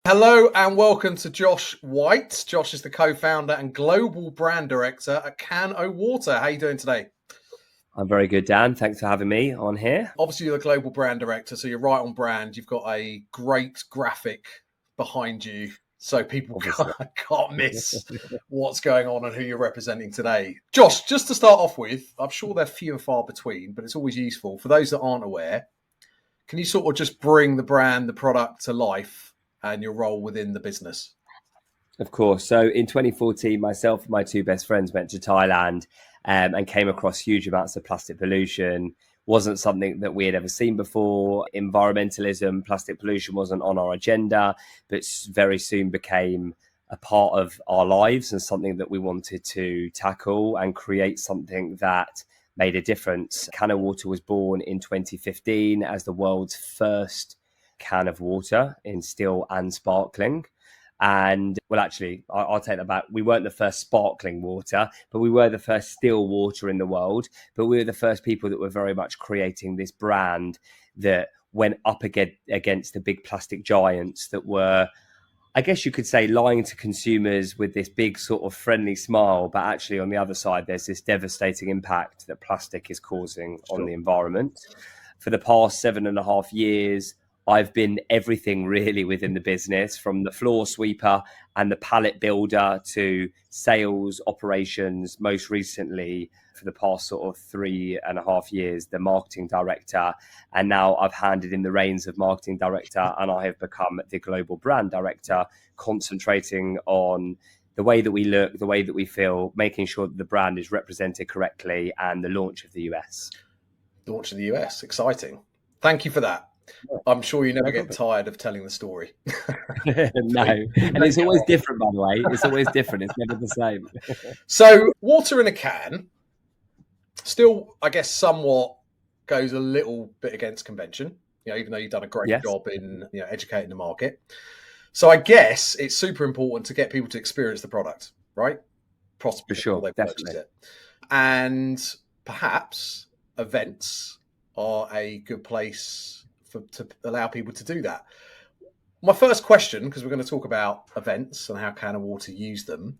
Hello and welcome to Josh White. Josh is the co-founder and global brand director at CanO Water. How are you doing today? I'm very good, Dan. Thanks for having me on here. Obviously, you're the global brand director, so you're right on brand. You've got a great graphic behind you, so people can't miss what's going on and who you're representing today. Josh, just to start off with, I'm sure they're few and far between, but it's always useful. For those that aren't aware, can you sort of just bring the brand, the product to life and your role within the business? Of course. So in 2014, myself and my two best friends went to Thailand and came across huge amounts of plastic pollution. Wasn't something that we had ever seen before. Environmentalism, plastic pollution wasn't on our agenda, but very soon became a part of our lives and something that we wanted to tackle and create something that made a difference. CanO Water was born in 2015 as the world's first can of water in still and sparkling. And well, actually, I'll take that back. We weren't the first sparkling water, but we were the first still water in the world. But we were the first people that were very much creating this brand that went up against the big plastic giants that were, I guess you could say, lying to consumers with this big sort of friendly smile. But actually, on the other side, there's this devastating impact that plastic is causing on the environment. For the past 7.5 years, I've been everything really within the business, from the floor sweeper and the pallet builder to sales operations. Most recently, for the past sort of 3.5 years, the marketing director. And now I've handed in the reins of marketing director and I have become the global brand director, concentrating on the way that we look, the way that we feel, making sure that the brand is represented correctly, and the launch of the US. Launch of the US, exciting. Thank you for that. I'm sure you never get tired of telling the story. No, and it's always different, by the way. It's always different. It's never the same. So water in a can still, I guess, somewhat goes a little bit against convention, even though you've done a great job in educating the market. So I guess it's super important to get people to experience the product, right? For sure, definitely. It. And perhaps events are a good place to allow people to do that. My first question, because we're going to talk about events and how CanO Water use them,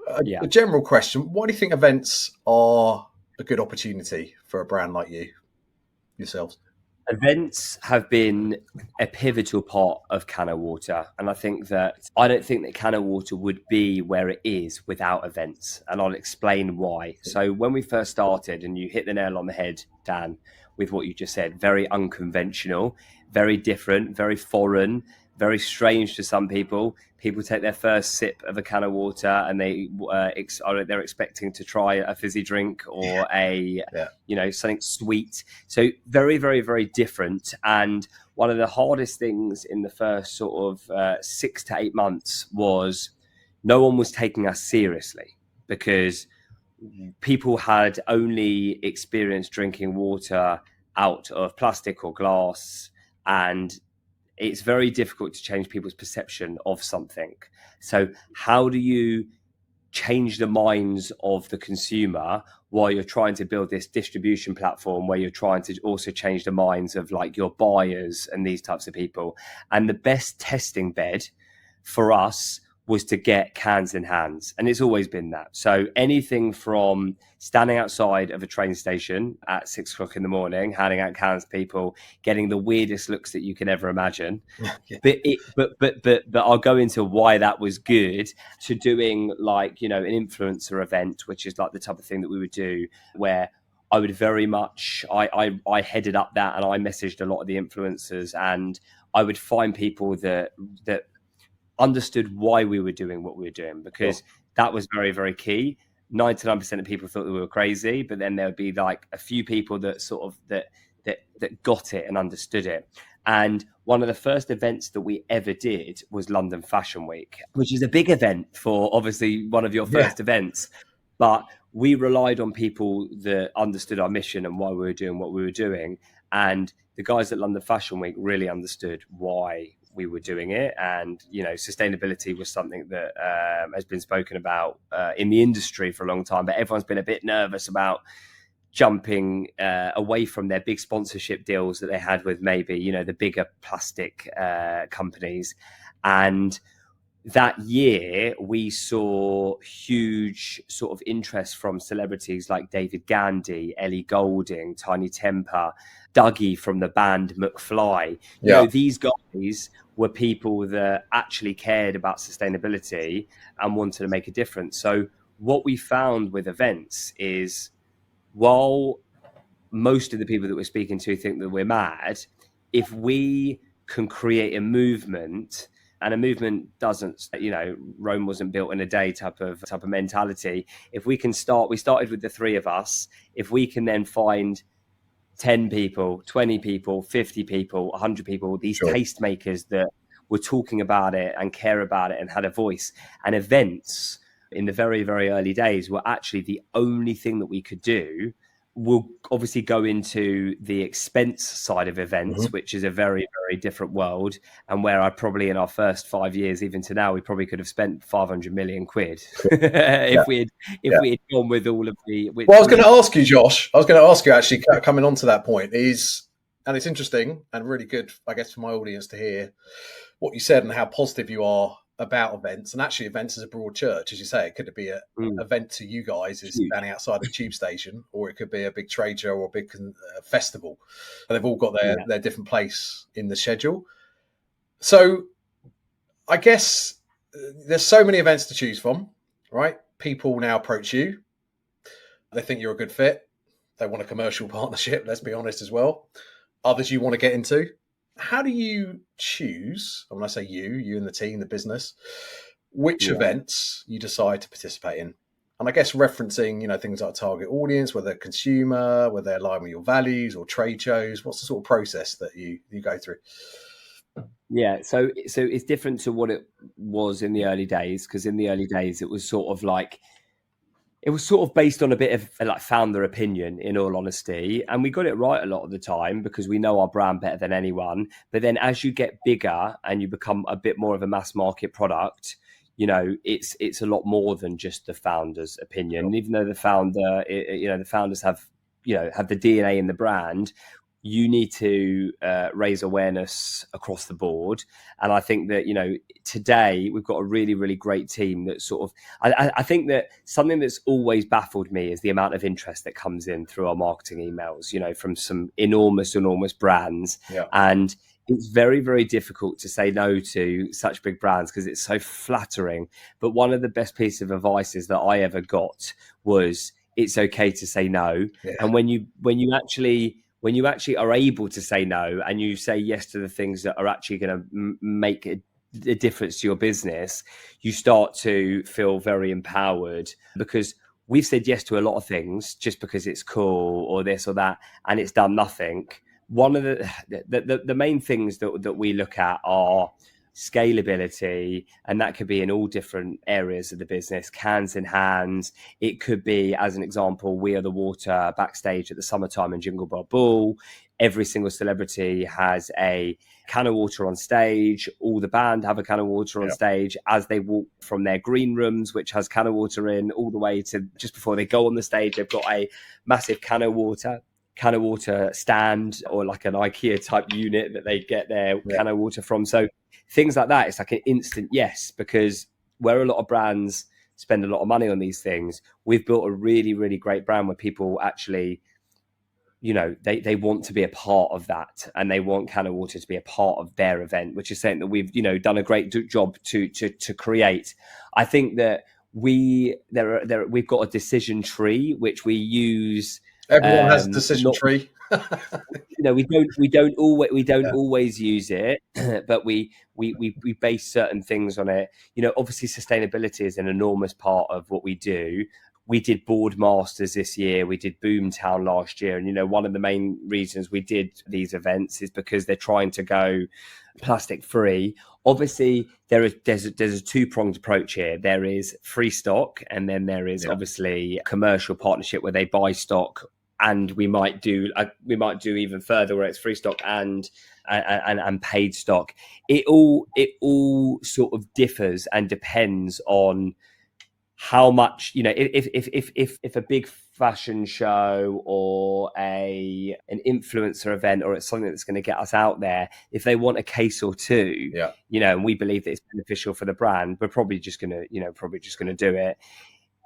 a general question: why do you think events are a good opportunity for a brand like yourselves? Events have been a pivotal part of CanO Water, and I don't think that CanO Water would be where it is without events, and I'll explain why. So when we first started, and you hit the nail on the head, Dan, with what you just said, very unconventional, very different, very foreign, very strange to some people. People take their first sip of a can of water and they're expecting to try a fizzy drink or something sweet. So very, very, very different. And one of the hardest things in the first sort of 6 to 8 months was no one was taking us seriously, because people had only experienced drinking water out of plastic or glass, and it's very difficult to change people's perception of something. So how do you change the minds of the consumer while you're trying to build this distribution platform where you're trying to also change the minds of like your buyers and these types of people? And the best testing bed for us was to get cans in hands. And it's always been that. So anything from standing outside of a train station at 6 o'clock in the morning, handing out cans to people, getting the weirdest looks that you can ever imagine. But I'll go into why that was good, to doing like, an influencer event, which is like the type of thing that we would do, where I would very much, I headed up that and I messaged a lot of the influencers, and I would find people that understood why we were doing what we were doing, because that was very, very key. 99% of people thought that we were crazy, but then there would be like a few people that sort of that got it and understood it. And one of the first events that we ever did was London Fashion Week, which is a big event for obviously one of your first events. But we relied on people that understood our mission and why we were doing what we were doing. And the guys at London Fashion Week really understood why we were doing it. And, sustainability was something that has been spoken about in the industry for a long time, but everyone's been a bit nervous about jumping away from their big sponsorship deals that they had with maybe, you know, the bigger plastic companies. And that year we saw huge sort of interest from celebrities like David Gandy, Ellie Goulding, Tiny Temper, Dougie from the band McFly. You know, these guys were people that actually cared about sustainability and wanted to make a difference. So what we found with events is, while most of the people that we're speaking to think that we're mad, if we can create a movement, and a movement doesn't, you know, Rome wasn't built in a day type of mentality. If we can start, we started with the three of us. If we can then find 10 people, 20 people, 50 people, 100 people, these tastemakers that were talking about it and care about it and had a voice. And events in the very, very early days were actually the only thing that we could do. We'll obviously go into the expense side of events, which is a very, very different world, and where I probably in our first 5 years, even to now, we probably could have spent 500 million quid if we had gone with all of the. Well, I was going to ask you, Josh. I was going to ask you actually, coming on to that point, and it's interesting and really good, I guess, for my audience to hear what you said and how positive you are about events. And actually, events is a broad church, as you say. It could be an event to you guys is standing outside a tube station, or it could be a big trade show or a big festival. And they've all got their different place in the schedule. So I guess there's so many events to choose from, right? People now approach you. They think you're a good fit. They want a commercial partnership, let's be honest as well. Others you want to get into. How do you choose, and when I say you and the team, the business, which events you decide to participate in? And I guess referencing, you know, things like target audience, whether consumer, whether they align with your values or trade shows, what's the sort of process that you go through? Yeah, so it's different to what it was in the early days, because in the early days it was sort of based on a bit of like founder opinion, in all honesty. And we got it right a lot of the time because we know our brand better than anyone. But then as you get bigger and you become a bit more of a mass market product, you know, it's a lot more than just the founder's opinion. And even though the founders have the DNA in the brand, you need to raise awareness across the board. And I think that, you know, today we've got a really, really great team that sort of, I think that something that's always baffled me is the amount of interest that comes in through our marketing emails, you know, from some enormous brands. And it's very, very difficult to say no to such big brands because it's so flattering. But one of the best pieces of advice that I ever got was, it's okay to say no. And when you actually are able to say no and you say yes to the things that are actually going to make a difference to your business, you start to feel very empowered, because we've said yes to a lot of things just because it's cool or this or that, and it's done nothing. One of the main things that we look at are scalability, and that could be in all different areas of the business. Cans in hands, it could be, as an example, We Are the Water backstage at the Summertime and Jingle Bell Ball. Every single celebrity has a can of water on stage. All the band have a can of water on stage as they walk from their green rooms, which has can of water in, all the way to just before they go on the stage. They've got a massive can of water stand, or like an IKEA type unit that they get their can of water from. So things like that, it's like an instant yes, because where a lot of brands spend a lot of money on these things, we've built a really, really great brand where people actually, you know, they want to be a part of that, and they want CanO Water to be a part of their event, which is something that we've, you know, done a great job to create. I think that we've got a decision tree which we use. Everyone has a decision tree. You know, we don't always use it, but we base certain things on it. You know, obviously sustainability is an enormous part of what we do. We did Boardmasters this year. We did Boomtown last year. And, you know, one of the main reasons we did these events is because they're trying to go plastic free. Obviously, there's a two-pronged approach here. There is free stock, and then there is obviously commercial partnership where they buy stock, and we might do even further where it's free stock and paid stock. It all sort of differs and depends on how much, you know, if a big fashion show or an influencer event, or it's something that's going to get us out there, if they want a case or two, and we believe that it's beneficial for the brand, we're probably just going to do it.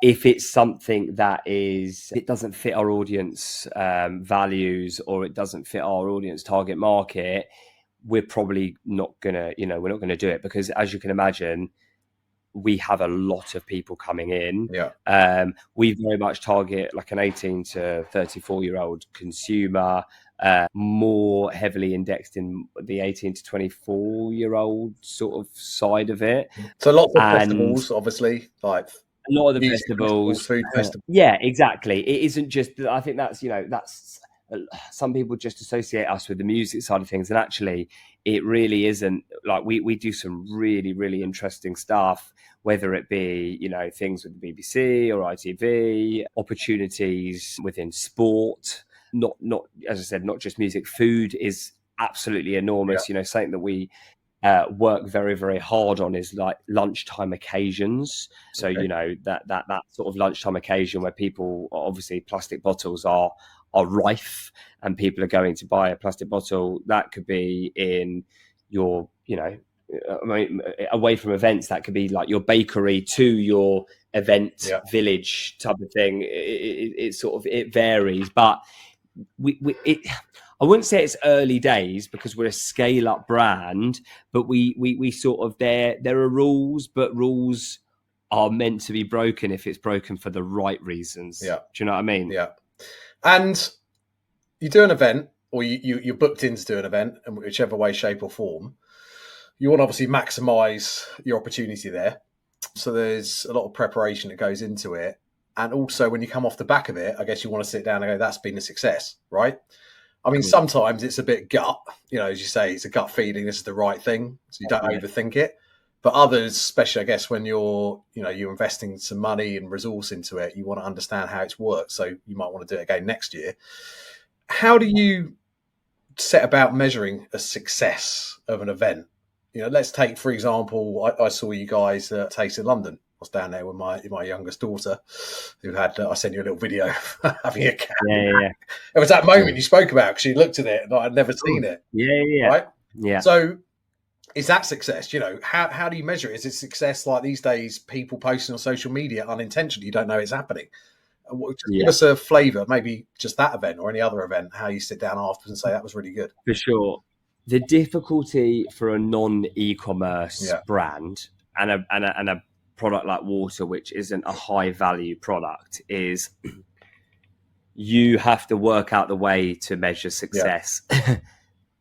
If it's something that it doesn't fit our audience values, or it doesn't fit our audience target market, we're probably not gonna, we're not going to do it, because as you can imagine, we have a lot of people coming in. We very much target like an 18 to 34-year-old consumer, more heavily indexed in the 18 to 24-year-old sort of side of it. So lots of festivals, obviously, like a lot of the festivals, food festivals. Yeah, exactly. It isn't just, I think that's, that's, some people just associate us with the music side of things, and actually it really isn't. Like we do some really, really interesting stuff, whether it be, things with the BBC or ITV, opportunities within sport, not, as I said, not just music. Food is absolutely enormous. Something that we work very, very hard on is like lunchtime occasions. So, that sort of lunchtime occasion where people, obviously plastic bottles are rife and people are going to buy a plastic bottle. That could be in your, away from events, that could be like your bakery to your event village type of thing. It sort of, it varies, but I wouldn't say it's early days, because we're a scale-up brand, but we sort of, there are rules, but rules are meant to be broken if it's broken for the right reasons. Do you know what I mean? Yeah. And you do an event, or you're booked in to do an event, in whichever way, shape, or form. You want to obviously maximise your opportunity there. So there's a lot of preparation that goes into it. And also, when you come off the back of it, I guess you want to sit down and go, that's been a success, right? I mean, sometimes it's a bit gut, as you say, it's a gut feeling, this is the right thing. So you don't overthink it. But others, especially, I guess, when you're investing some money and resource into it, you want to understand how it's worked. So you might want to do it again next year. How do you set about measuring a success of an event? Let's take, for example, I saw you guys at Taste in London. I was down there with my youngest daughter, who had, I sent you a little video having a cat. Yeah. It was that moment you spoke about, because she looked at it and I'd never seen it. Yeah. Right? Yeah. So is that success? How do you measure it? Is it success like these days, people posting on social media unintentionally, you don't know it's happening? Give us a flavour, maybe just that event or any other event, how you sit down afterwards and say that was really good. For sure. The difficulty for a non-e-commerce brand and a product like water, which isn't a high value product, is you have to work out the way to measure success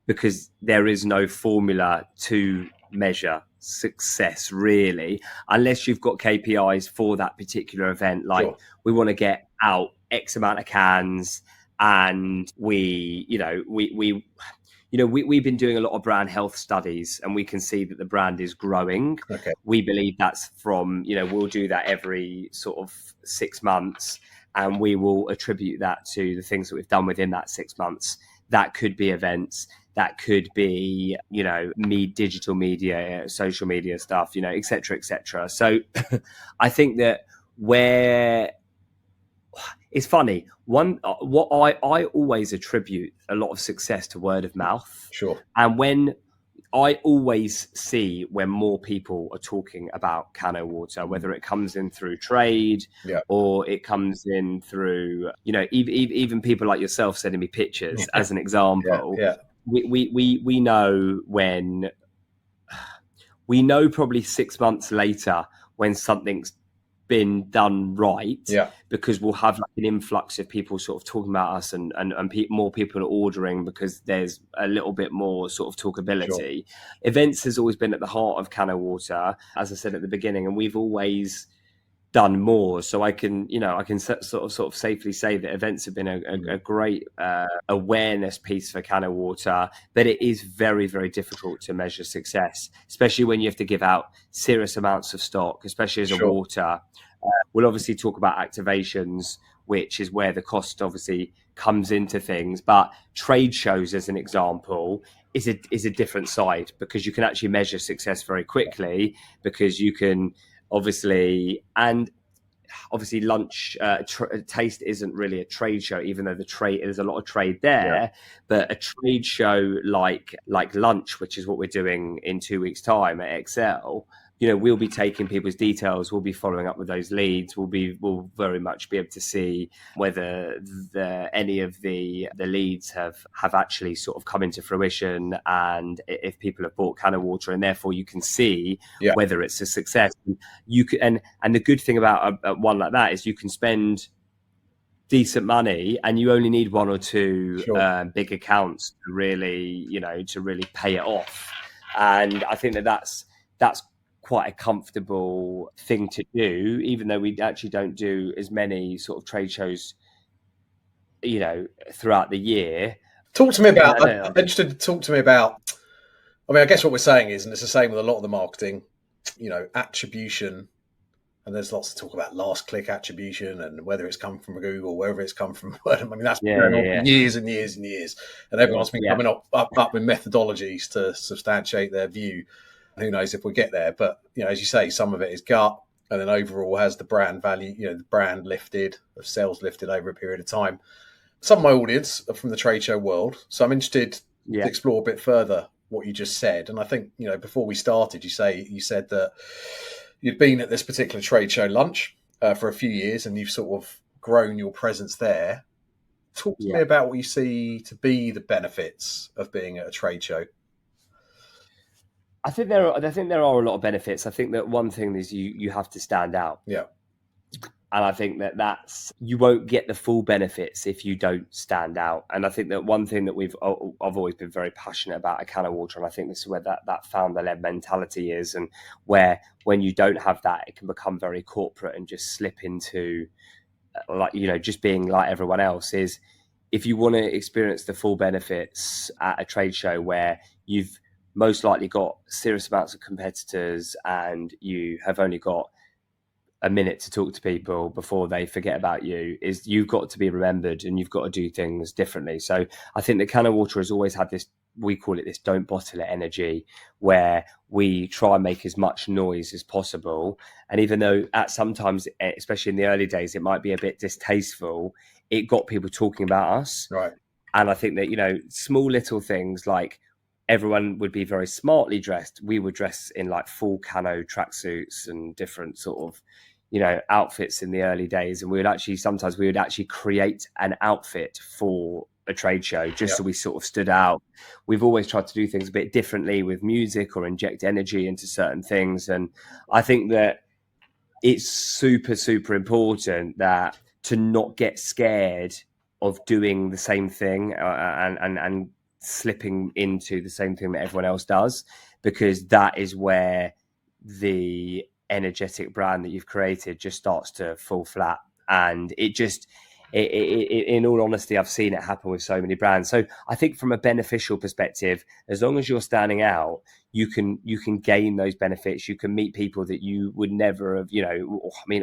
because there is no formula to measure success really, unless you've got KPIs for that particular event. Like we want to get out X amount of cans, and we've been doing a lot of brand health studies, and we can see that the brand is growing. We believe that's from, we'll do that every sort of 6 months, and we will attribute that to the things that we've done within that 6 months. That could be events, that could be, digital media, social media stuff, et cetera, et cetera. So I think that where it's funny, what I always attribute a lot of success to word of mouth. And when I always see when more people are talking about CanO Water, whether it comes in through trade or it comes in through, even people like yourself sending me pictures as an example. We know when, we know probably 6 months later when something's been done right, because we'll have like an influx of people sort of talking about us, and more people are ordering because there's a little bit more sort of talkability. Events has always been at the heart of CanO Water, as I said at the beginning, and we've always done more. So I can sort of safely say that events have been a great awareness piece for CanO Water, but it is very, very difficult to measure success, especially when you have to give out serious amounts of stock, especially as a water. We'll obviously talk about activations, which is where the cost obviously comes into things, but trade shows, as an example, is a different side, because you can actually measure success very quickly, because you can obviously, and obviously lunch taste isn't really a trade show, even though there's a lot of trade there. But a trade show like lunch, which is what we're doing in 2 weeks' time at Excel, we'll be taking people's details, we'll be following up with those leads, we'll very much be able to see whether any of the leads have actually sort of come into fruition, and if people have bought CanO Water, and therefore you can see whether it's a success. You can, and the good thing about one like that is you can spend decent money and you only need one or two big accounts to really pay it off. And I think that's quite a comfortable thing to do, even though we actually don't do as many sort of trade shows throughout the year. Talk to me about I'm interested to talk to me about, I mean, I guess what we're saying is, and it's the same with a lot of the marketing, attribution, and there's lots of talk about last click attribution and whether it's come from Google, whether it's come from I mean, that's been going on for years and years and years, and everyone's been coming up with methodologies to substantiate their view. Who knows if we get there, but as you say, some of it is gut, and then overall has the brand value, the brand lifted, of sales lifted over a period of time. Some of my audience are from the trade show world, so I'm interested to explore a bit further what you just said. And I think before we started, you said that you'd been at this particular trade show lunch for a few years, and you've sort of grown your presence there. Talk to me about what you see to be the benefits of being at a trade show. I think there are a lot of benefits. I think that one thing is you have to stand out. Yeah. And I think that's, you won't get the full benefits if you don't stand out. And I think that one thing that I've always been very passionate about at CanO Water, and I think this is where that founder-led mentality is, and where when you don't have that, it can become very corporate and just slip into just being like everyone else. Is if you want to experience the full benefits at a trade show where you've most likely got serious amounts of competitors and you have only got a minute to talk to people before they forget about you, is you've got to be remembered and you've got to do things differently. So I think that CanO Water has always had this, we call it this don't bottle it energy, where we try and make as much noise as possible. And even though at sometimes, especially in the early days, it might be a bit distasteful, it got people talking about us. Right. And I think that, small little things like, everyone would be very smartly dressed. We would dress in like full CanO tracksuits and different sort of, outfits in the early days. And we would actually create an outfit for a trade show just so we sort of stood out. We've always tried to do things a bit differently with music or inject energy into certain things. And I think that it's super, super important that to not get scared of doing the same thing and slipping into the same thing that everyone else does, because that is where the energetic brand that you've created just starts to fall flat. And in all honesty, I've seen it happen with so many brands. So I think from a beneficial perspective, as long as you're standing out, you can gain those benefits. You can meet people that you would never have,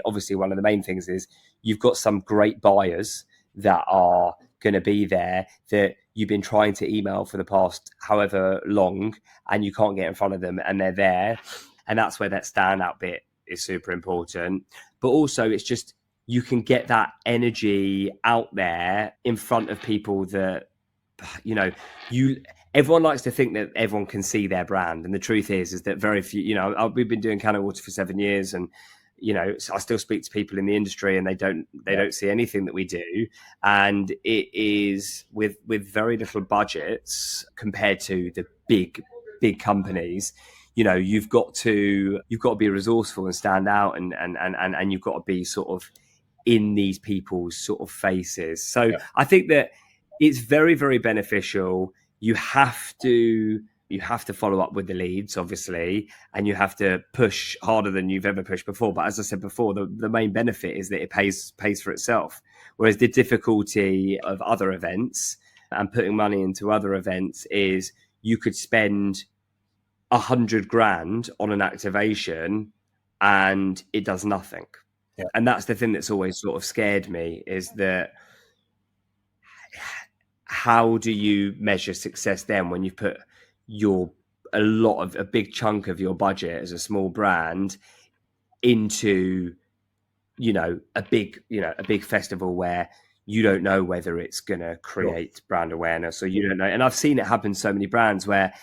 obviously one of the main things is you've got some great buyers that are going to be there that you've been trying to email for the past however long, and you can't get in front of them, and they're there. And that's where that standout bit is super important. But also it's just, you can get that energy out there in front of people that, everyone likes to think that everyone can see their brand. And the truth is that very few, we've been doing CanO Water for 7 years, and I still speak to people in the industry and they don't see anything that we do. And it is with very little budgets compared to the big companies. You've got to be resourceful and stand out, and you've got to be sort of in these people's sort of faces. So I think that it's very, very beneficial. You have to follow up with the leads, obviously, and you have to push harder than you've ever pushed before. But as I said before, the main benefit is that it pays for itself. Whereas the difficulty of other events and putting money into other events is you could spend 100 grand on an activation and it does nothing. Yeah. And that's the thing that's always sort of scared me, is that how do you measure success then when you've put a big chunk of your budget as a small brand into a big festival where you don't know whether it's going to create brand awareness, or you don't know. And I've seen it happen so many brands where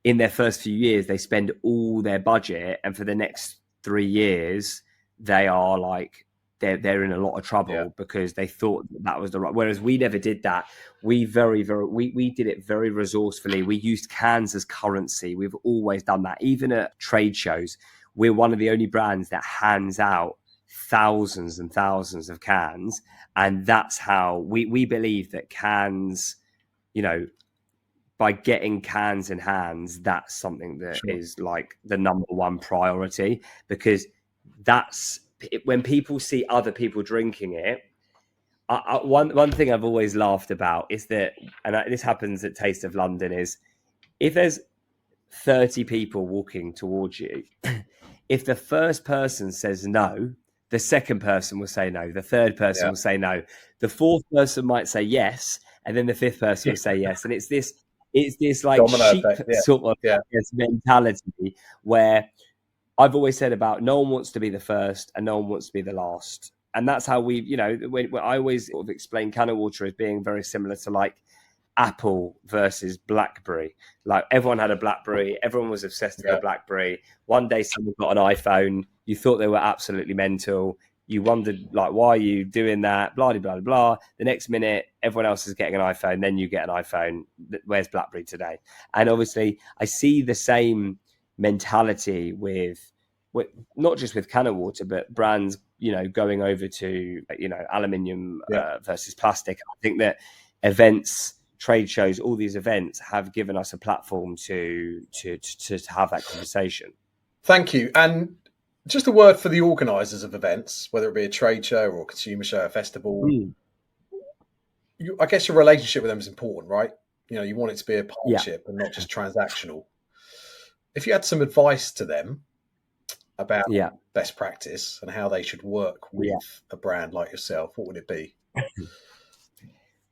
in their first few years they spend all their budget, and for the next 3 years they are like they're in a lot of trouble because they thought that was the right. Whereas we never did that. We we did it very resourcefully. We used cans as currency. We've always done that. Even at trade shows, we're one of the only brands that hands out thousands and thousands of cans, and that's how we believe that cans, by getting cans in hands, that's something that is like the number one priority, because that's when people see other people drinking it. One thing I've always laughed about is that, and this happens at Taste of London, is if there's 30 people walking towards you, if the first person says no, the second person will say no, the third person will say no, the fourth person might say yes, and then the fifth person will say yes. And it's this like domino sheep effect, sort of mentality, where I've always said about no one wants to be the first and no one wants to be the last. And that's how I always sort of explain CanO Water as being very similar to like Apple versus BlackBerry. Like everyone had a BlackBerry, everyone was obsessed with a BlackBerry. One day someone got an iPhone, you thought they were absolutely mental. You wondered, like, why are you doing that? Blah, blah, blah, blah. The next minute, everyone else is getting an iPhone. Then you get an iPhone. Where's BlackBerry today? And obviously, I see the same mentality with not just with CanO Water, but brands, going over to, aluminium versus plastic. I think that events, trade shows, all these events have given us a platform to have that conversation. Thank you. And just a word for the organisers of events, whether it be a trade show or a consumer show, a festival. I guess your relationship with them is important, right? You want it to be a partnership and not just transactional. If you had some advice to them about best practice and how they should work with a brand like yourself, what would it be?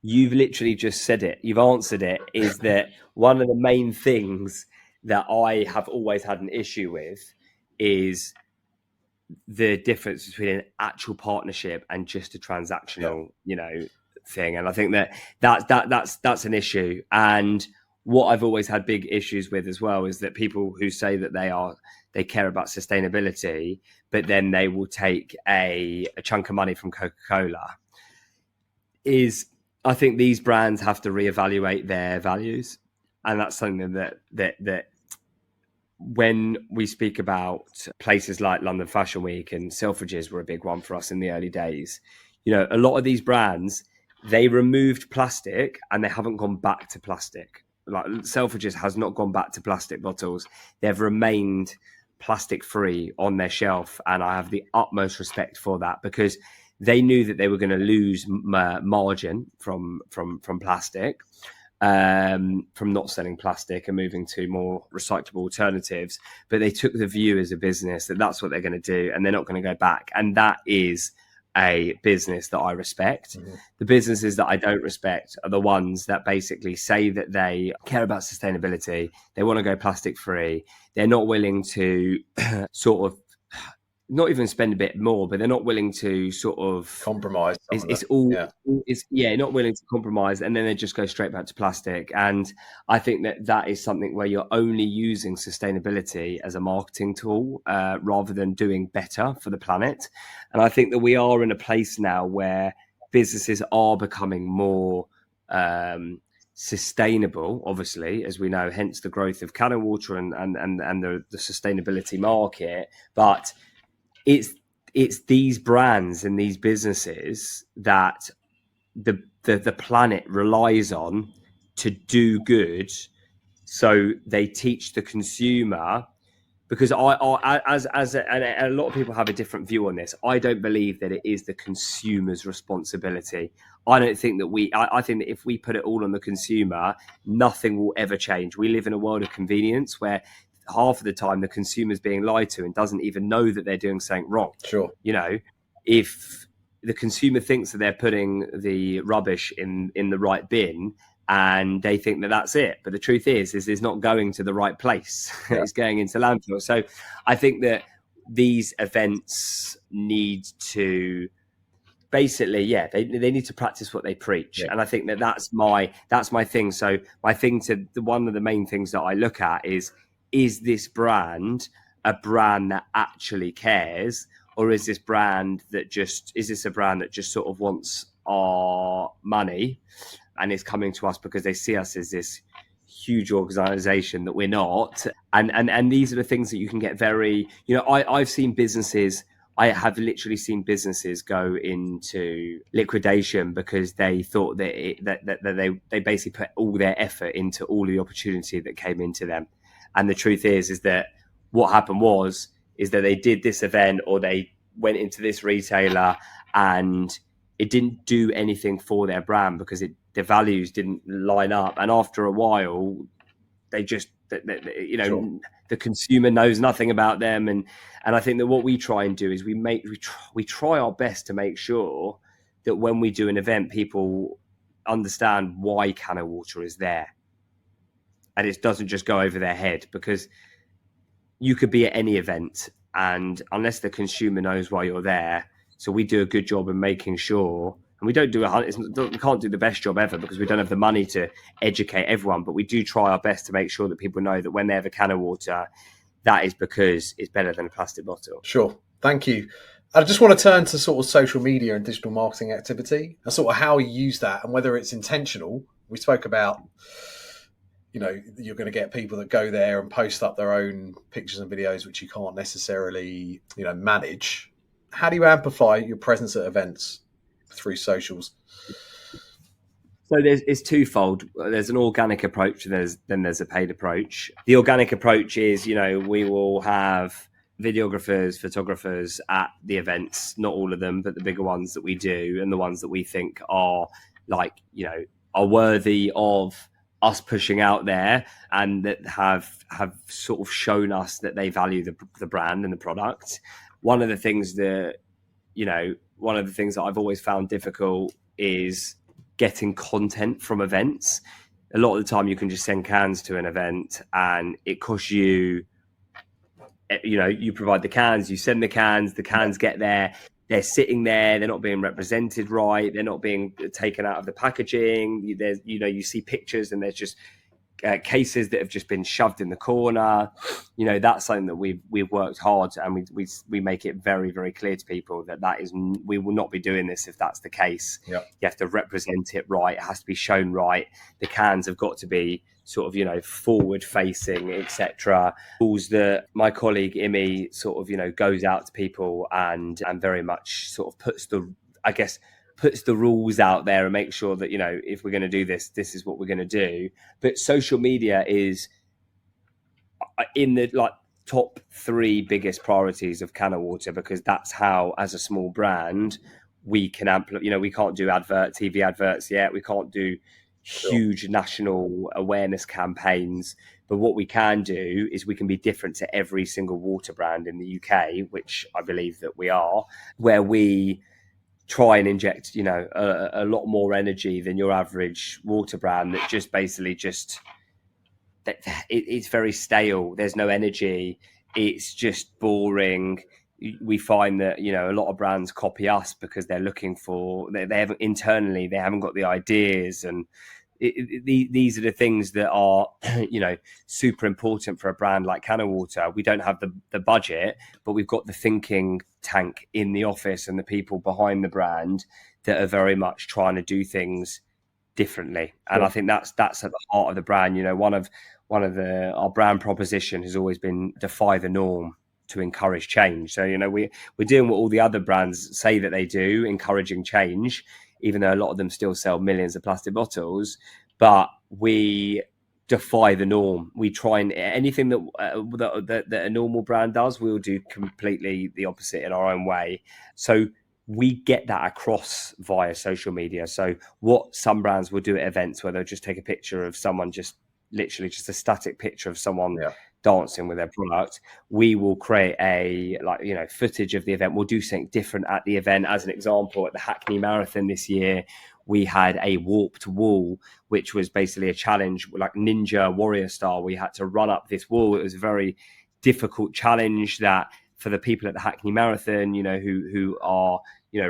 You've literally just said it. You've answered it. Is that one of the main things that I have always had an issue with is the difference between an actual partnership and just a transactional, thing. And I think that's an issue. And what I've always had big issues with as well is that people who say that they care about sustainability, but then they will take a chunk of money from Coca-Cola. I think these brands have to reevaluate their values, and that's something that when we speak about places like London Fashion Week, and Selfridges were a big one for us in the early days. A lot of these brands, they removed plastic and they haven't gone back to plastic. Like Selfridges has not gone back to plastic bottles. They've remained plastic free on their shelf, and I have the utmost respect for that, because they knew that they were going to lose margin from plastic, from not selling plastic and moving to more recyclable alternatives. But they took the view as a business that that's what they're going to do, and they're not going to go back. And that is a business that I respect. Mm-hmm. The businesses that I don't respect are the ones that basically say that they care about sustainability, they want to go plastic free, they're not willing to sort of not even spend a bit more, but they're not willing to sort of compromise. It's not willing to compromise, and then they just go straight back to plastic. And I think that is something where you're only using sustainability as a marketing tool rather than doing better for the planet. And I think that we are in a place now where businesses are becoming more sustainable, obviously, as we know, hence the growth of CanO Water and the sustainability market. But it's these brands and these businesses that the planet relies on to do good. So they teach the consumer, because and a lot of people have a different view on this. I don't believe that it is the consumer's responsibility. I don't think that I think that if we put it all on the consumer, nothing will ever change. We live in a world of convenience where half of the time the consumer's being lied to and doesn't even know that they're doing something wrong. Sure. If the consumer thinks that they're putting the rubbish in the right bin and they think that that's it, but the truth is it's not going to the right place. Yeah. It's going into landfill. So I think that these events need to basically, they need to practice what they preach. And I think that's my thing. So my thing one of the main things that I look at is this brand a brand that actually cares, or is this a brand that just sort of wants our money and is coming to us because they see us as this huge organization that we're not? And these are the things that you can get very, I've seen businesses, I have literally seen businesses go into liquidation because they thought that they basically put all their effort into all the opportunity that came into them. And the truth is that what happened is that they did this event, or they went into this retailer, and it didn't do anything for their brand because their values didn't line up. And after a while, they just, sure, the consumer knows nothing about them. And I think that what we try and do is we try our best to make sure that when we do an event, people understand why CanO Water is there, and it doesn't just go over their head, because you could be at any event, and unless the consumer knows why you're there. So we do a good job of making sure, and we can't do the best job ever because we don't have the money to educate everyone, but we do try our best to make sure that people know that when they have a can of water, that is because it's better than a plastic bottle. Sure. Thank you. I just want to turn to sort of social media and digital marketing activity and sort of how you use that and whether it's intentional. We spoke about, you're going to get people that go there and post up their own pictures and videos, which you can't necessarily, manage. How do you amplify your presence at events through socials? So it's twofold. There's an organic approach, and then there's a paid approach. The organic approach is, we will have videographers, photographers at the events, not all of them, but the bigger ones that we do, and the ones that we think are are worthy of us pushing out there, and that have sort of shown us that they value the brand and the product. One of the things that I've always found difficult is getting content from events. A lot of the time you can just send cans to an event and it costs you, you provide the cans, you send the cans get there, they're sitting there, they're not being represented right, they're not being taken out of the packaging. There's, you see pictures and there's just cases that have just been shoved in the corner. That's something that we've worked hard, and we make it very, very clear to people that is, we will not be doing this if that's the case. Yep. You have to represent it right, it has to be shown right, the cans have got to be sort of forward facing, etc. Rules that my colleague Imi sort of goes out to people and very much sort of puts the rules out there and make sure that if we're going to do this is what we're going to do. But social media is in the top 3 biggest priorities of CanO Water, because that's how, as a small brand, we can amplify. We can't do TV adverts yet, we can't do huge national awareness campaigns, but what we can do is we can be different to every single water brand in the UK, which I believe that we are, where we try and inject a lot more energy than your average water brand that just basically it's very stale, there's no energy, it's just boring. We find that a lot of brands copy us because they're looking for, they haven't got the ideas, and these are the things that are super important for a brand like CanO Water. We don't have the budget, but we've got the thinking tank in the office and the people behind the brand that are very much trying to do things differently. And I think that's at the heart of the brand. Our brand proposition has always been defy the norm to encourage change. So we're doing what all the other brands say that they do, encouraging change, even though a lot of them still sell millions of plastic bottles. But we defy the norm. We try and anything that a normal brand does, we'll do completely the opposite in our own way. So we get that across via social media. So what some brands will do at events, where they'll just take a picture of someone, just literally just a static picture of someone dancing with their product, we will create a footage of the event. We'll do something different at the event. As an example, at the Hackney Marathon this year, we had a warped wall, which was basically a challenge, like ninja warrior style. We had to run up this wall. It was a very difficult challenge that for the people at the Hackney Marathon, who are,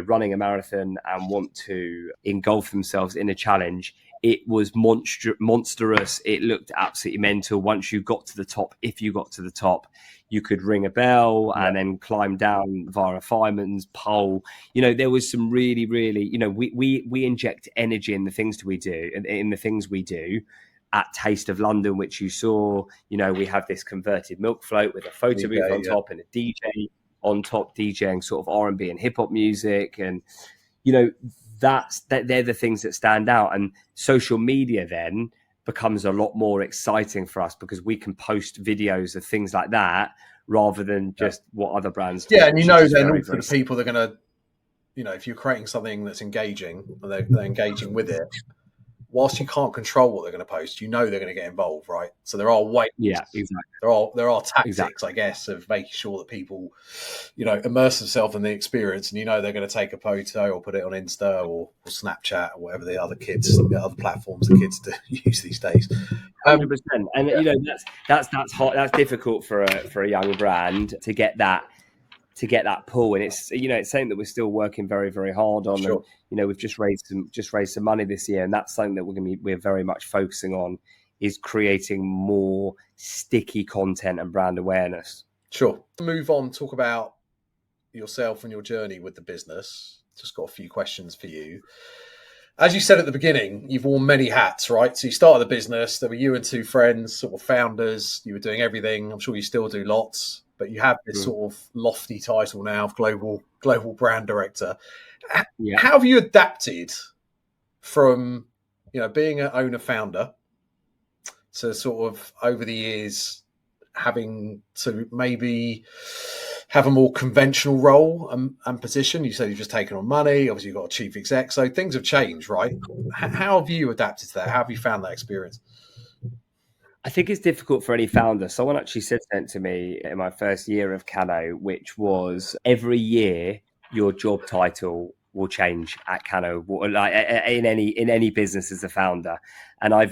running a marathon and want to engulf themselves in a challenge, it was monstrous. It looked absolutely mental. Once you got to the top, if you got to the top, you could ring a bell and then climb down via a fireman's pole. There was some really, really, we inject energy in the things we do. At Taste of London, which you saw, we have this converted milk float with a photo booth on top and a DJ on top, DJing sort of R&B and hip hop music, and they're the things that stand out. And social media then becomes a lot more exciting for us because we can post videos of things like that rather than just what other brands do. Yeah, and then also the people that are going to, if you're creating something that's engaging and they're engaging with it, whilst you can't control what they're going to post, they're going to get involved, right? So there are ways. Yeah, exactly. There are tactics, I guess, of making sure that people, immerse themselves in the experience, and they're going to take a photo or put it on Insta or Snapchat or whatever the other platforms the kids do use these days. 100%. And that's hard. That's difficult for a young brand to get that pull, and it's something that we're still working very, very hard on. Sure. And we've just raised some money this year, and that's something that we're very much focusing on, is creating more sticky content and brand awareness. Sure. Move on, talk about yourself and your journey with the business. Just got a few questions for you. As you said at the beginning, you've worn many hats, right? So you started the business, there were you and two friends, sort of founders, you were doing everything. I'm sure you still do lots, but you have this sort of lofty title now of global brand director. Yeah. How have you adapted from, being an owner founder to sort of over the years having to maybe have a more conventional role and position? You said you've just taken on money. Obviously, you've got a chief exec. So things have changed, right? How have you adapted to that? How have you found that experience? I think it's difficult for any founder. Someone actually said that to me in my first year of CanO, which was every year your job title will change at CanO, like in any business as a founder. And I've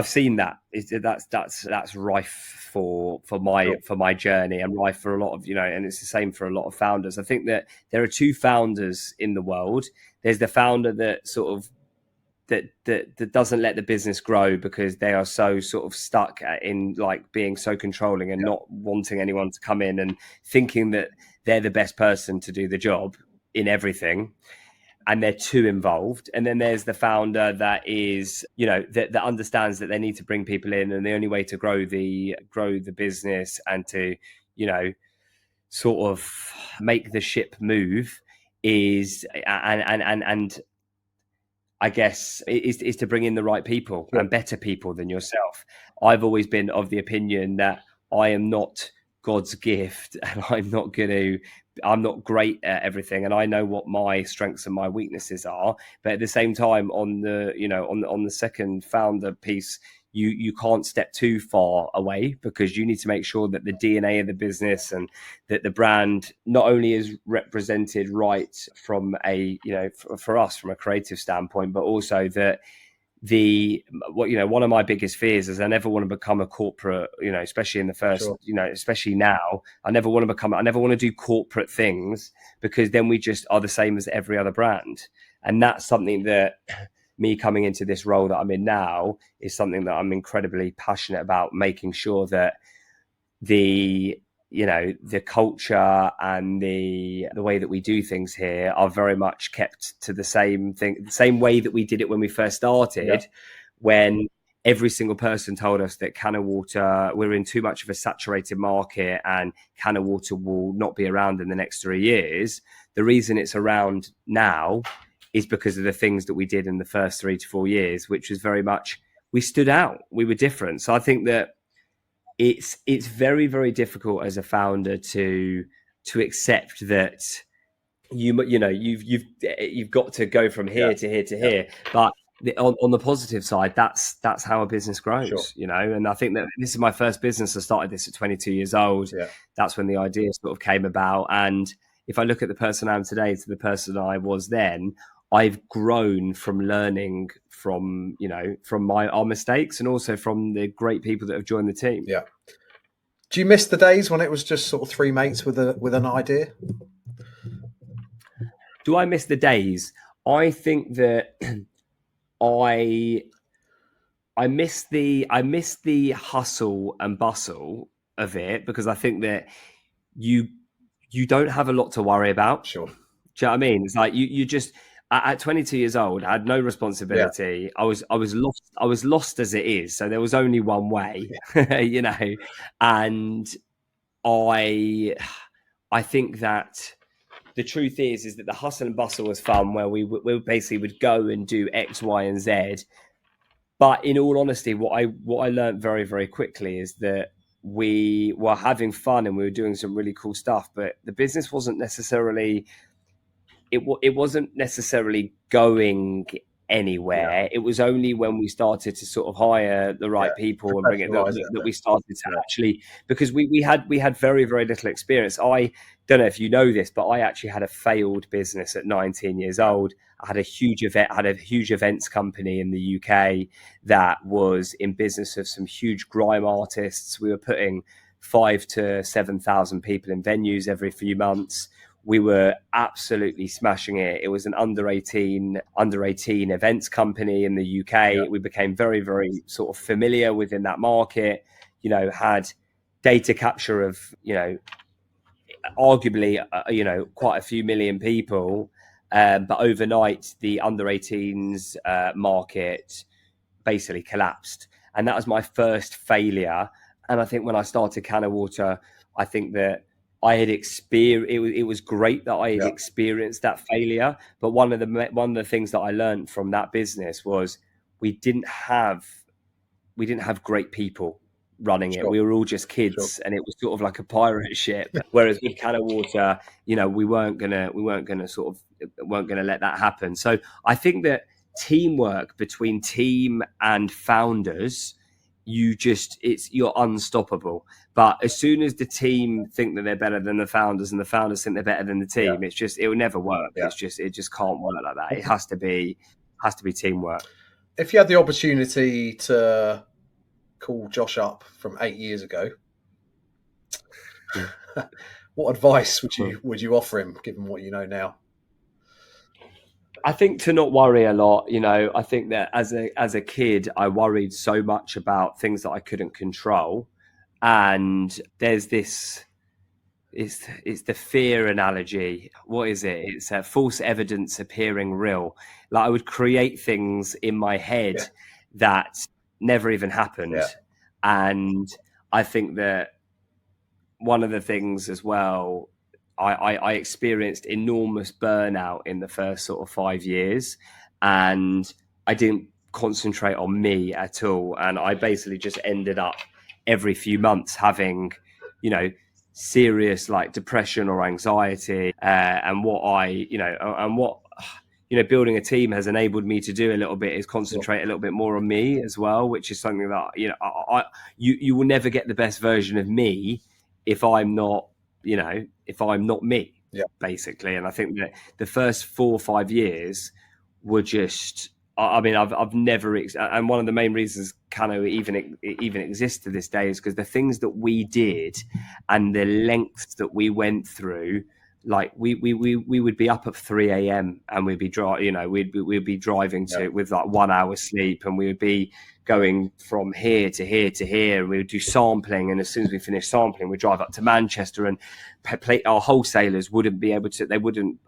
seen that. That's rife for my journey, and rife for a lot of, and it's the same for a lot of founders. I think that there are two founders in the world. There's the founder that sort of that doesn't let the business grow because they are so sort of stuck in like being so controlling and not wanting anyone to come in and thinking that they're the best person to do the job in everything, and they're too involved. And then there's the founder that is, that understands that they need to bring people in, and the only way to grow the business and to, sort of make the ship move is and I guess is to bring in the right people and better people than yourself. I've always been of the opinion that I am not God's gift, and I'm not great at everything, and I know what my strengths and my weaknesses are. But at the same time, on the second founder piece, you can't step too far away, because you need to make sure that the DNA of the business and that the brand not only is represented right from for us from a creative standpoint, but also that one of my biggest fears is I never want to become a corporate, especially in the first, especially now, I never want to do corporate things, because then we just are the same as every other brand. And that's something that me coming into this role that I'm in now is something that I'm incredibly passionate about, making sure that the culture and the way that we do things here are very much kept to the same way that we did it when we first started, when every single person told us that CanO Water, we're in too much of a saturated market and CanO Water will not be around in the next 3 years. The reason it's around now is because of the things that we did in the first 3 to 4 years, which was very much, we stood out, we were different. So I think that it's very, very difficult as a founder to accept that you've got to go from here to here to here. But on the positive side, that's how a business grows, and I think that this is my first business. I started this at 22 years old. That's when the idea sort of came about. And if I look at the person I am today to the person I was then, I've grown from learning from our mistakes, and also from the great people that have joined the team. Do you miss the days when it was just sort of three mates with an idea? Do I miss the days? I think that I I miss the hustle and bustle of it, because I think that you you don't have a lot to worry about. Sure. Do you know what I mean? It's like you just at 22 years old, I had no Yeah. responsibility. I was lost as it is. So there was only one way, you know. And I I think that the truth is that the hustle and bustle was fun, where we basically would go and do X, Y, and Z. But in all honesty, what I learned very, very quickly is that we were having fun and we were doing some really cool stuff, but the business wasn't necessarily it wasn't necessarily going Yeah. anywhere. It was only when we started to sort of hire the Yeah. right people and bring it Professionalise it a that bit. we started to Yeah. actually, because we had very, very little experience. I don't know if you know this, but I actually had a failed business at 19 years old. I had a huge events company in the UK that was in business of some huge grime artists. We were putting 5 to 7,000 people in venues every few months. We were absolutely smashing it. It was an under 18 events company in the UK. Yeah. We became very, very sort of familiar within that market. You know, had data capture of, you know, arguably, you know, quite a few million people. But overnight, the under 18s market basically collapsed. And that was my first failure. And I think when I started CanO Water, I think that I had experienced it was great that I had Yeah. experienced that failure. But one of the things that I learned from that business was we didn't have great people running it. Sure. We were all just kids, Sure. and it was sort of like a pirate ship. Whereas with CanO Water, you know, we weren't gonna let that happen. So I think that teamwork between team and founders, you're unstoppable. But as soon as the team think that they're better than the founders and the founders think they're better than the team, Yeah. it will never work. Yeah. It just can't work like that. It has to be teamwork. If you had the opportunity to call Josh up from 8 years ago, what advice would you offer him, given what you know now? I think to not worry a lot. You know, I think that as a kid, I worried so much about things that I couldn't control, and there's this. It's the fear analogy. What is it? It's false evidence appearing real. Like I would create things in my head Yeah. that never even happened, Yeah. and I think that one of the things as well, I experienced enormous burnout in the first sort of 5 years, and I didn't concentrate on me at all. And I basically just ended up every few months having, you know, serious like depression or anxiety. And what building a team has enabled me to do a little bit is concentrate a little bit more on me as well, which is something that, you know, you will never get the best version of me if I'm not me, Yeah. basically. And I think that the first 4 or 5 years were just, I mean, I've never, and one of the main reasons CanO even exists to this day is because the things that we did and the lengths that we went through, like we would be up at 3 a.m. and we'd be we'd be driving to with like 1 hour sleep, and we would be going from here to here to here, and we would do sampling, and as soon as we finished sampling, we'd drive up to Manchester, and our wholesalers wouldn't be able to, they wouldn't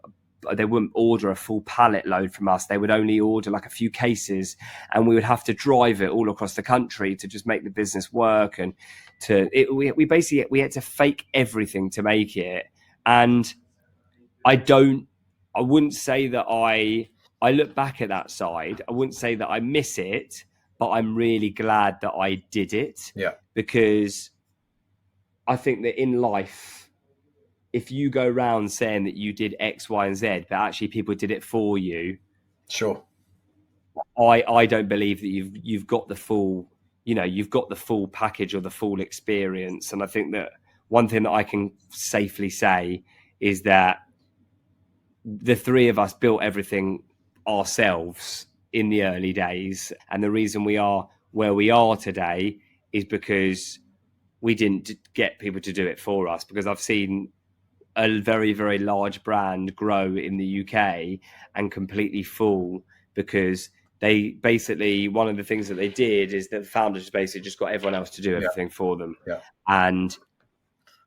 order a full pallet load from us. They would only order like a few cases, and we would have to drive it all across the country to just make the business work. And we had to fake everything to make it. And I wouldn't say that I look back at that side. I wouldn't say that I miss it, but I'm really glad that I did it. Yeah. Because I think that in life, if you go around saying that you did X, Y, and Z, but actually people did it for you, Sure. I don't believe that you've got the full, you've got the full package or the full experience. And I think that one thing that I can safely say is that the three of us built everything ourselves in the early days. And the reason we are where we are today is because we didn't get people to do it for us, because I've seen a very, very large brand grow in the UK and completely fall because they basically, one of the things that they did is that the founders basically just got everyone else to do everything for them. Yeah. And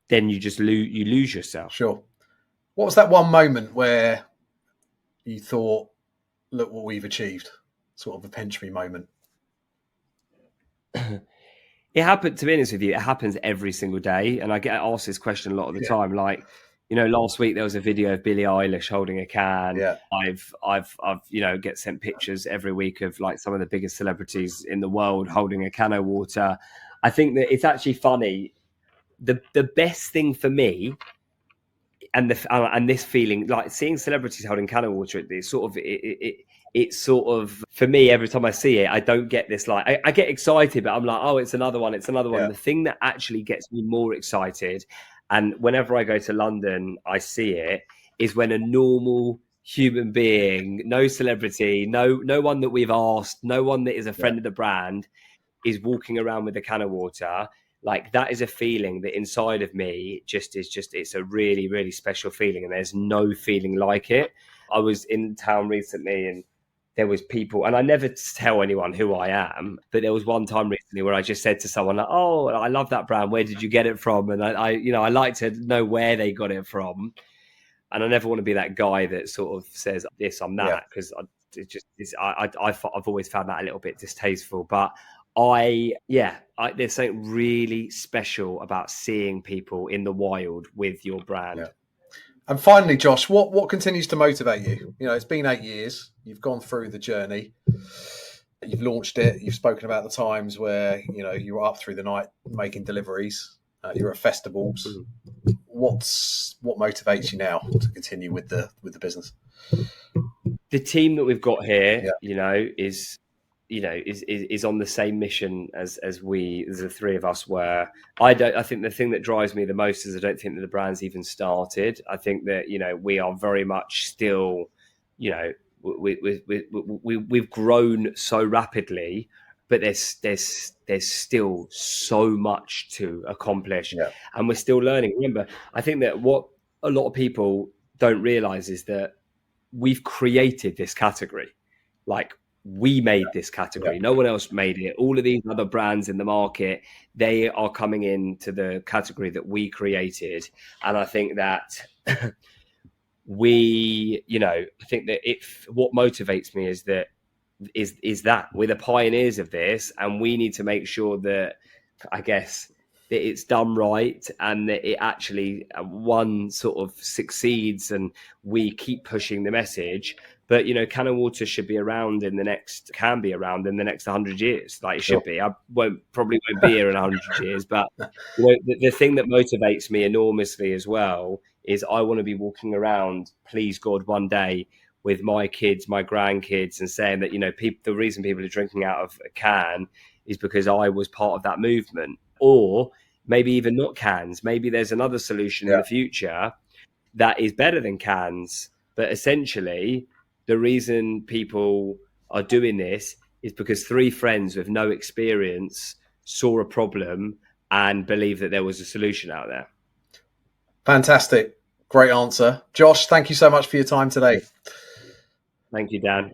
then you just lose yourself. Sure. What was that one moment where you thought, look what we've achieved? Sort of a pinch me moment. It happened, to be honest with you, it happens every single day. And I get asked this question a lot of the time. Like, you know, last week there was a video of Billie Eilish holding a can. Yeah. I've you know, get sent pictures every week of like some of the biggest celebrities in the world holding a CanO Water. I think that it's actually funny. The best thing for me, and this feeling, like seeing celebrities holding CanO Water, it's sort of, for me, every time I see it, I don't get this, like, I get excited, but I'm like, oh, it's another one. Yeah. The thing that actually gets me more excited, and whenever I go to London, I see it, is when a normal human being, no celebrity, no one that we've asked, no one that is a friend of the brand, is walking around with a CanO Water. Like, that is a feeling that inside of me it's a really, really special feeling, and there's no feeling like it. I was in town recently and there was people, and I never tell anyone who I am, but there was one time recently where I just said to someone, like, oh, I love that brand, where did you get it from? And I you know, I like to know where they got it from. And I never want to be that guy that sort of says this, I'm that, because I've always found that a little bit distasteful. But there's something really special about seeing people in the wild with your brand. Yeah. And finally, Josh, what continues to motivate you? You know, it's been 8 years. You've gone through the journey. You've launched it. You've spoken about the times where, you know, you were up through the night making deliveries. You're at festivals. What motivates you now to continue with the business? The team that we've got here, you know, is on the same mission as the three of us were. I think the thing that drives me the most is I don't think that the brand's even started. I think that, you know, we are very much still, you know, we've grown so rapidly, but there's still so much to accomplish, and we're still learning. Remember, I think that what a lot of people don't realize is that we've created this category. Like, we made this category. No one else made it. All of these other brands in the market, they are coming into the category that we created. And I think that I think that what motivates me is that we're the pioneers of this, and we need to make sure that, I guess, that it's done right, and that it actually one sort of succeeds, and we keep pushing the message. But, you know, CanO Water should be around can be around in the next 100 years. Like, it should be. I probably won't be here in 100 years. But, you know, the thing that motivates me enormously as well is I want to be walking around, please God, one day with my kids, my grandkids, and saying that, you know, the reason people are drinking out of a can is because I was part of that movement. Or maybe even not cans. Maybe there's another solution in the future that is better than cans. But essentially, the reason people are doing this is because three friends with no experience saw a problem and believed that there was a solution out there. Fantastic. Great answer. Josh, thank you so much for your time today. Thank you, Dan.